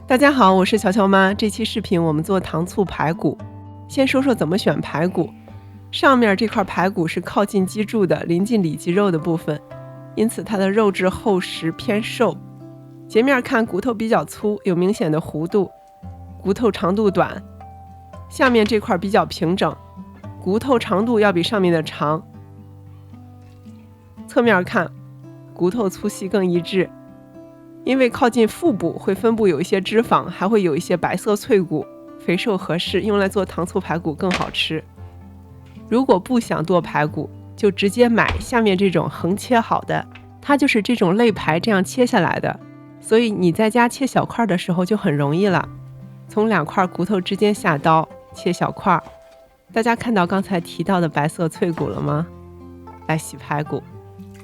大家好，我是乔乔妈。这期视频我们做糖醋排骨。先说说怎么选排骨。上面这块排骨是靠近脊柱的，临近里脊肉的部分，因此它的肉质厚实偏瘦。截面看骨头比较粗，有明显的弧度，骨头长度短。下面这块比较平整，骨头长度要比上面的长。侧面看，骨头粗细更一致。因为靠近腹部会分布有一些脂肪，还会有一些白色脆骨，肥瘦合适，用来做糖醋排骨更好吃。如果不想剁排骨，就直接买下面这种横切好的，它就是这种肋排这样切下来的，所以你在家切小块的时候就很容易了。从两块骨头之间下刀切小块。大家看到刚才提到的白色脆骨了吗？来洗排骨，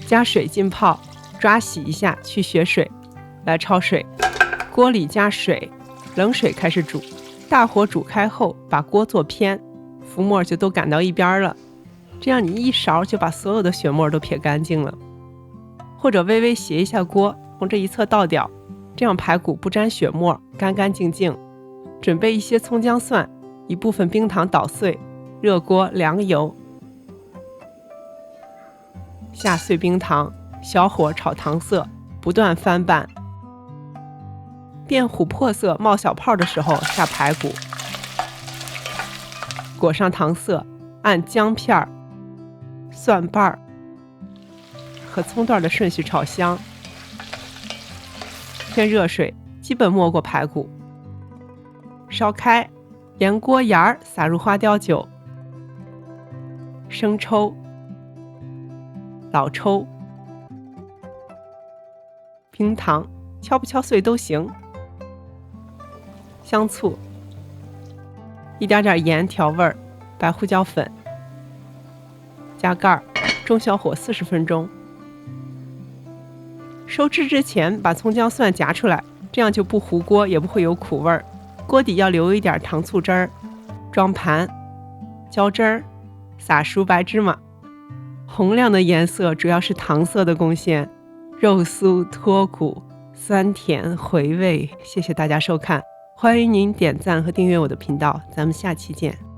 加水浸泡，抓洗一下去血水。来焯水，锅里加水，冷水开始煮，大火煮开后把锅做偏，浮沫就都赶到一边了，这样你一勺就把所有的血沫都撇干净了。或者微微斜一下锅，从这一侧倒掉，这样排骨不沾血沫，干干净净。准备一些葱姜蒜，一部分冰糖捣碎，热锅凉油，下碎冰糖，小火炒糖色，不断翻拌。变琥珀色冒小泡的时候下排骨，裹上糖色，按姜片、蒜瓣和葱段的顺序炒香。添热水，基本没过排骨。烧开，沿锅沿撒入花雕酒、生抽、老抽、冰糖，敲不敲碎都行。香醋，一点点盐调味儿，白胡椒粉，加盖儿，中小火40分钟。收汁之前把葱姜蒜夹出来，这样就不糊锅，也不会有苦味儿。锅底要留一点糖醋汁儿，装盘，浇汁儿，撒熟白芝麻。红亮的颜色主要是糖色的贡献，肉酥脱骨，酸甜回味。谢谢大家收看。欢迎您点赞和订阅我的频道，咱们下期见。